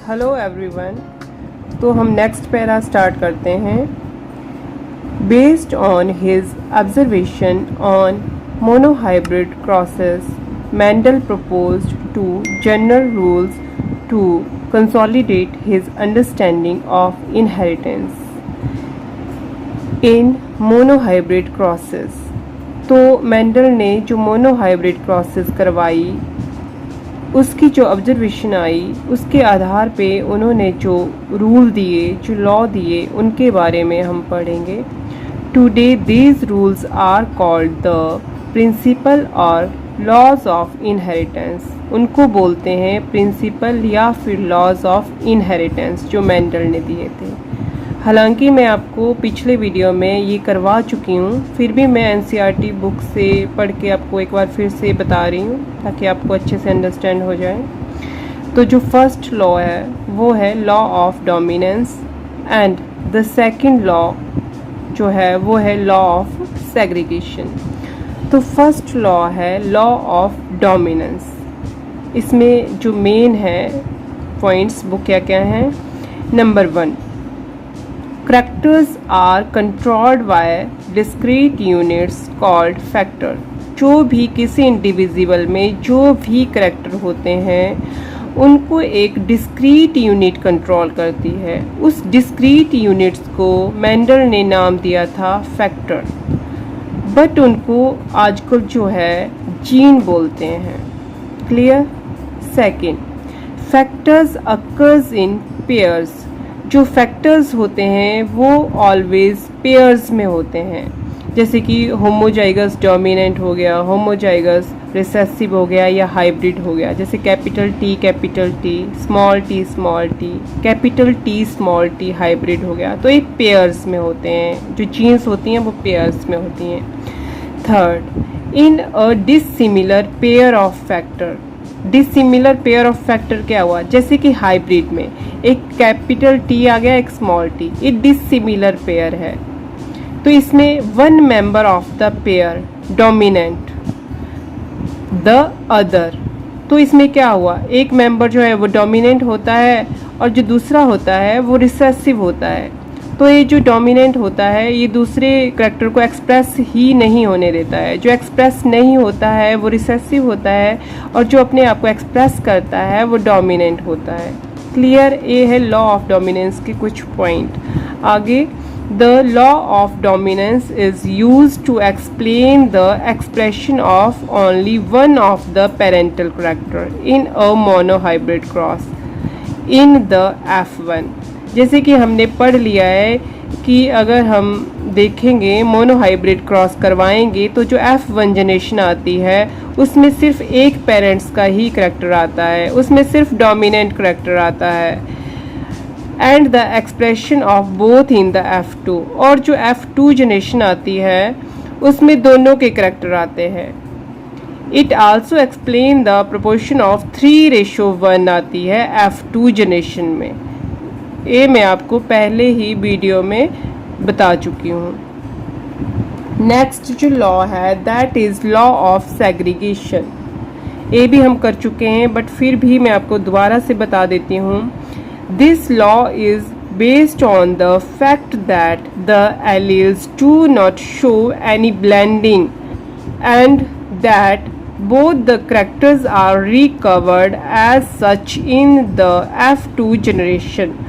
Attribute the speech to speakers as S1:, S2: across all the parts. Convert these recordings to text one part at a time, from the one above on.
S1: Hello everyone. तो हम next para start करते हैं। Based on his observation on monohybrid crosses, Mendel proposed two general rules to consolidate his understanding of inheritance in monohybrid crosses। तो Mendel ने जो monohybrid crosses करवाई, उसकी जो ऑब्जर्वेशन आई, उसके आधार पे उन्होंने जो रूल दिए, जो लॉ दिए, उनके बारे में हम पढ़ेंगे। Today these rules are called the principle और लॉज ऑफ इनहेरिटेंस। उनको बोलते हैं प्रिंसिपल या फिर लॉज ऑफ इनहेरिटेंस, जो मेंडल ने दिए थे। हालांकि मैं आपको पिछले वीडियो में ये करवा चुकी हूँ, फिर भी मैं एनसीईआरटी बुक से पढ़ के आपको एक बार फिर से बता रही हूँ ताकि आपको अच्छे से अंडरस्टैंड हो जाए। तो जो फर्स्ट लॉ है वो है law of dominance and the second law जो है वो है लॉ ऑफ सेग्रीगेशन। तो फर्स्ट लॉ है लॉ ऑफ डोमिनेंस। इसमें जो मेन है पॉइंट्स वो क्या क्या हैं। Number 1, Characters are controlled by discrete units called factor। जो भी किसी इंडिविजुअल में जो भी करेक्टर होते हैं उनको एक डिस्क्रीट यूनिट कंट्रोल करती है। उस डिस्क्रीट यूनिट्स को मेंडल ने नाम दिया था फैक्टर, बट उनको आजकल जो है जीन बोलते हैं। Clear. Second, factors occurs in pairs. जो फैक्टर्स होते हैं वो ऑलवेज पेयर्स में होते हैं, जैसे कि होमोजाइगस डोमिनेंट हो गया, होमोजाइगस रिसेसिव हो गया या हाइब्रिड हो गया। जैसे capital T small T capital T small T hybrid हो गया। तो ये पेयर्स में होते हैं, जो जीन्स होती हैं वो पेयर्स में होती हैं। Third, in a dissimilar pair of factor. Dissimilar pair of factor क्या हुआ, जैसे कि हाइब्रिड में एक कैपिटल टी आ गया, एक स्मॉल टी, ये डिसिमिलर पेयर है। तो इसमें one member of the pair dominant the other. तो इसमें क्या हुआ, एक मेंबर जो है वो डोमिनेंट होता है और जो दूसरा होता है वो रिसेसिव होता है। तो ये जो डोमिनेंट होता है ये दूसरे करैक्टर को एक्सप्रेस ही नहीं होने देता है। जो एक्सप्रेस नहीं होता है वो रिसेसिव होता है और जो अपने आप को एक्सप्रेस करता है वो डोमिनेंट होता है। क्लियर। ये है लॉ ऑफ डोमिनेंस के कुछ पॉइंट। आगे, the law of dominance is used to explain the expression of only one of the parental character in a monohybrid cross in the F1। जैसे कि हमने पढ़ लिया है कि अगर हम देखेंगे मोनोहाइब्रिड क्रॉस करवाएंगे तो जो F1 जनरेशन आती है उसमें सिर्फ एक पेरेंट्स का ही करैक्टर आता है, उसमें सिर्फ डोमिनेंट करैक्टर आता है। And the expression of both in the F2। और जो F2 जनरेशन आती है उसमें दोनों के करैक्टर आते हैं। It also explain the proportion of 3:1 आती है F2 जनरेशन में। ये मैं आपको पहले ही वीडियो में बता चुकी हूँ। नेक्स्ट जो लॉ है that is law of segregation. ये भी हम कर चुके हैं बट फिर भी मैं आपको दोबारा से बता देती हूँ। This law is based on the fact that the alleles do not show any blending and that both the characters are recovered as such in the F2 generation.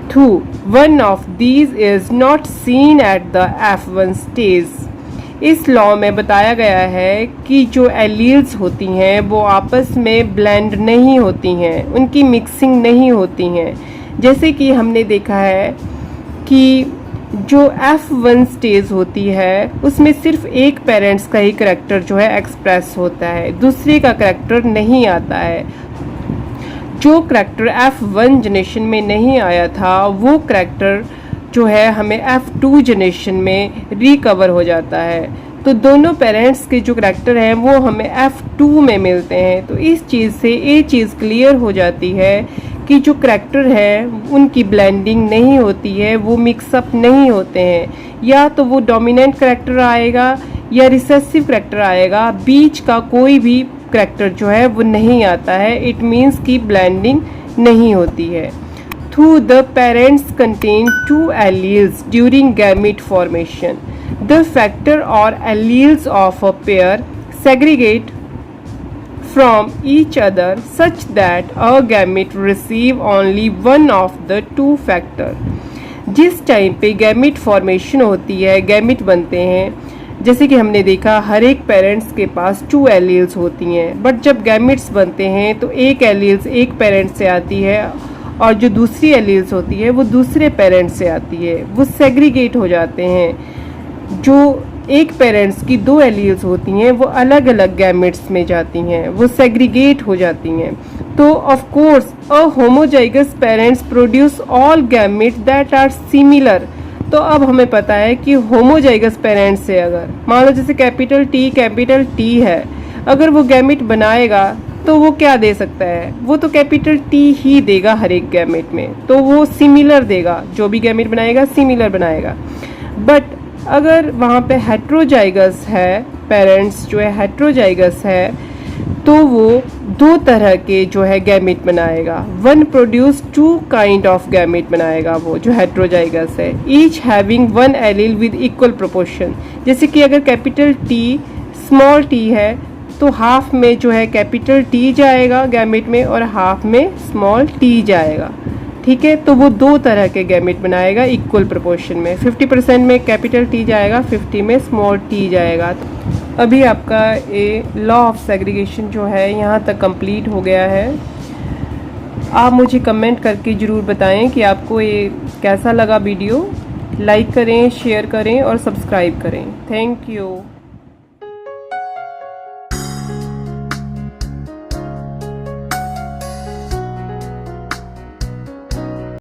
S1: Two, one of these is not seen at the F1 stage। इस law में बताया गया है कि जो alleles होती हैं वो आपस में ब्लेंड नहीं होती हैं, उनकी मिक्सिंग नहीं होती हैं। जैसे कि हमने देखा है कि जो F1 स्टेज होती है उसमें सिर्फ एक पेरेंट्स का ही करैक्टर जो है एक्सप्रेस होता है, दूसरे का करैक्टर नहीं आता है। जो करैक्टर F1 जनरेशन में नहीं आया था वो करैक्टर जो है हमें F2 जनरेशन में रिकवर हो जाता है। तो दोनों पेरेंट्स के जो करैक्टर हैं वो हमें F2 में मिलते हैं। तो इस चीज़ से ये चीज़ क्लियर हो जाती है कि जो करैक्टर है उनकी ब्लेंडिंग नहीं होती है, वो मिक्सअप नहीं होते हैं। या तो वो डोमिनेंट करैक्टर आएगा या रिसेसिव करैक्टर आएगा, बीच का कोई भी करैक्टर जो है वो नहीं आता है। इट मीन्स कि ब्लेंडिंग नहीं होती है। Though the parents contain two alleles during gamete formation, the factor or alleles of a pair segregate from each other such that a gamete receive only one of the two factor। जिस time पे gamete formation होती है, gamete बनते हैं, जैसे कि हमने देखा हर एक पेरेंट्स के पास 2 एलील्स होती हैं, बट जब गैमिट्स बनते हैं तो एक एलील्स एक पेरेंट से आती है और जो दूसरी एलील्स होती है वो दूसरे पेरेंट से आती है, वो सेग्रीगेट हो जाते हैं। जो एक पेरेंट्स की 2 एलील्स होती हैं वो अलग अलग गैमेट्स में जाती हैं, वो सेग्रीगेट हो जाती हैं। तो of course a homozygous parents produce all gamete that are similar. तो अब हमें पता है कि होमोजाइगस पेरेंट्स से अगर मान लो जैसे कैपिटल टी है, अगर वो गैमेट बनाएगा तो वो क्या दे सकता है, वो तो कैपिटल टी ही देगा हर एक गैमेट में, तो वो सिमिलर देगा, जो भी गैमेट बनाएगा सिमिलर बनाएगा। बट अगर वहाँ पे हेट्रोजाइगस है, पेरेंट्स जो है हेट्रोजाइगस है, तो वो 2 तरह के जो है गैमेट बनाएगा। One produce 2 kind of gamete बनाएगा वो जो हेट्रोजाइगस है, each having 1 allele with equal proportion. जैसे कि अगर कैपिटल टी स्मॉल टी है तो हाफ में जो है कैपिटल टी जाएगा गैमेट में और हाफ में स्मॉल टी जाएगा। ठीक है, तो वो 2 तरह के गैमेट बनाएगा इक्वल प्रोपोर्शन में। 50% में कैपिटल टी जाएगा, 50 में स्मॉल टी जाएगा। अभी आपका ये लॉ ऑफ सेग्रीगेशन जो है यहाँ तक कंप्लीट हो गया है। आप मुझे कमेंट करके ज़रूर बताएं कि आपको ये कैसा लगा वीडियो। लाइक करें, शेयर करें और सब्सक्राइब करें। Thank you.